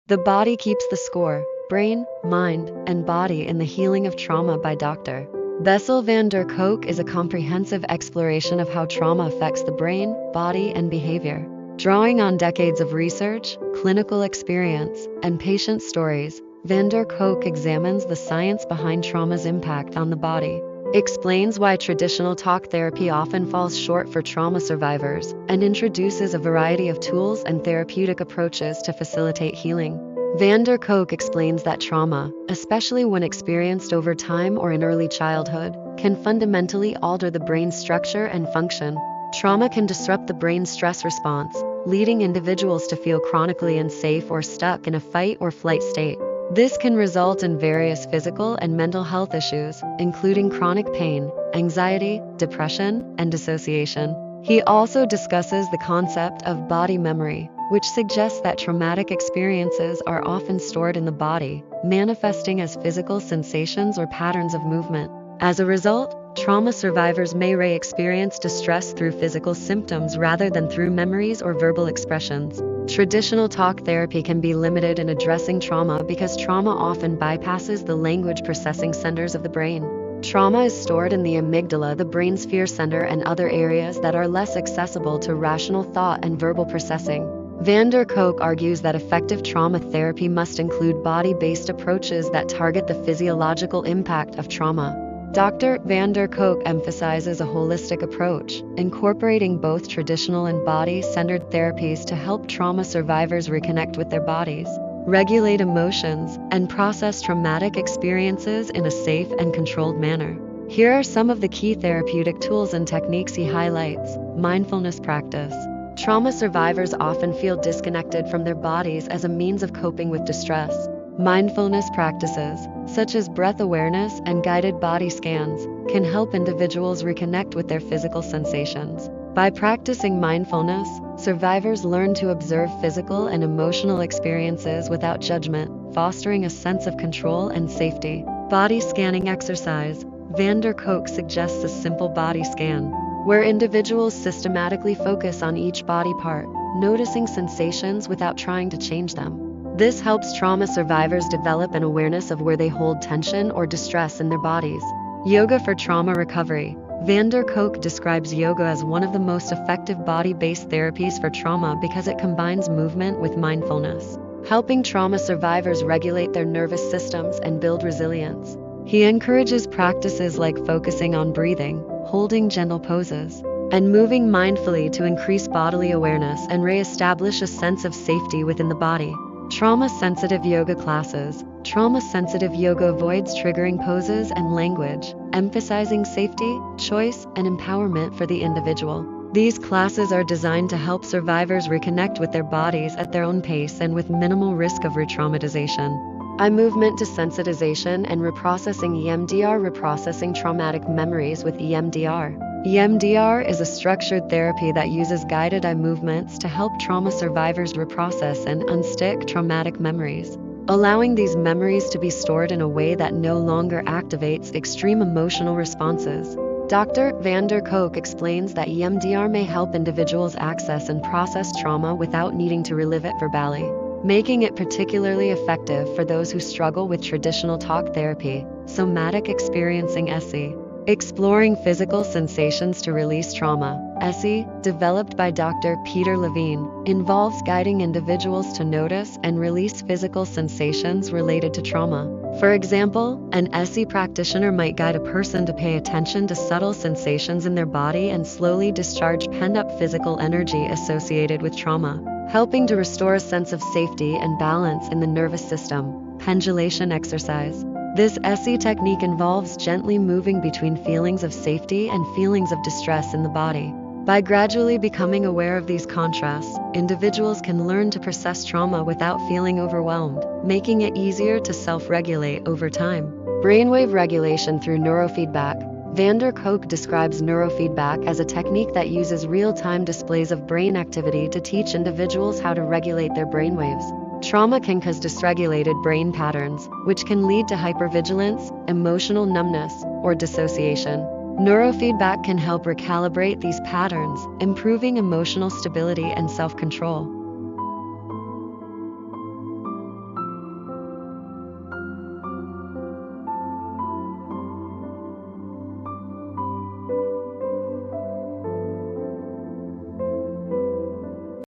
The Body Keeps the Score: Brain, Mind, and Body in the Healing of Trauma by Dr. Bessel van der Kolk is a comprehensive exploration of how trauma affects the brain, body, and behavior. Drawing on decades of research, clinical experience, and patient stories, van der Kolk examines the science behind trauma's impact on the body, explains why traditional talk therapy often falls short for trauma survivors, and introduces a variety of tools and therapeutic approaches to facilitate healing. Van der Kolk explains that trauma, especially when experienced over time or in early childhood, can fundamentally alter the brain's structure and function. Trauma can disrupt the brain's stress response, leading individuals to feel chronically unsafe or stuck in a fight or flight state. This can result in various physical and mental health issues, including chronic pain, anxiety, depression, and dissociation. He also discusses the concept of body memory, which suggests that traumatic experiences are often stored in the body, manifesting as physical sensations or patterns of movement. As a result, trauma survivors may re-experience distress through physical symptoms rather than through memories or verbal expressions. Traditional talk therapy can be limited in addressing trauma because trauma often bypasses the language processing centers of the brain. Trauma is stored in the amygdala, the brain's fear center, and other areas that are less accessible to rational thought and verbal processing. Van der Kolk argues that effective trauma therapy must include body-based approaches that target the physiological impact of trauma. Dr. Van der Kolk emphasizes a holistic approach, incorporating both traditional and body-centered therapies to help trauma survivors reconnect with their bodies, regulate emotions, and process traumatic experiences in a safe and controlled manner. Here are some of the key therapeutic tools and techniques he highlights. Mindfulness practice. Trauma survivors often feel disconnected from their bodies as a means of coping with distress. Mindfulness practices, such as breath awareness and guided body scans, can help individuals reconnect with their physical sensations. By practicing mindfulness, survivors learn to observe physical and emotional experiences without judgment, fostering a sense of control and safety. Body scanning exercise. Van der Kolk suggests a simple body scan, where individuals systematically focus on each body part, noticing sensations without trying to change them. This helps trauma survivors develop an awareness of where they hold tension or distress in their bodies. Yoga for trauma recovery. Van der Kolk describes yoga as one of the most effective body-based therapies for trauma because it combines movement with mindfulness, helping trauma survivors regulate their nervous systems and build resilience. He encourages practices like focusing on breathing, holding gentle poses, and moving mindfully to increase bodily awareness and re-establish a sense of safety within the body. Trauma-sensitive yoga classes. Trauma-sensitive yoga avoids triggering poses and language, emphasizing safety, choice, and empowerment for the individual. These classes are designed to help survivors reconnect with their bodies at their own pace and with minimal risk of re-traumatization. Eye movement desensitization and reprocessing EMDR. Reprocessing traumatic memories with EMDR. EMDR is a structured therapy that uses guided eye movements to help trauma survivors reprocess and unstick traumatic memories, allowing these memories to be stored in a way that no longer activates extreme emotional responses. Dr. Van der Kolk explains that EMDR may help individuals access and process trauma without needing to relive it verbally, making it particularly effective for those who struggle with traditional talk therapy. Somatic experiencing SE. Exploring physical sensations to release trauma. SE, developed by Dr. Peter Levine, involves guiding individuals to notice and release physical sensations related to trauma. For example, an SE practitioner might guide a person to pay attention to subtle sensations in their body and slowly discharge pent-up physical energy associated with trauma, helping to restore a sense of safety and balance in the nervous system. Pendulation exercise. This SE technique involves gently moving between feelings of safety and feelings of distress in the body. By gradually becoming aware of these contrasts, individuals can learn to process trauma without feeling overwhelmed, making it easier to self-regulate over time. Brainwave regulation through neurofeedback. Van der Kolk describes neurofeedback as a technique that uses real-time displays of brain activity to teach individuals how to regulate their brainwaves. Trauma can cause dysregulated brain patterns, which can lead to hypervigilance, emotional numbness, or dissociation. Neurofeedback can help recalibrate these patterns, improving emotional stability and self-control.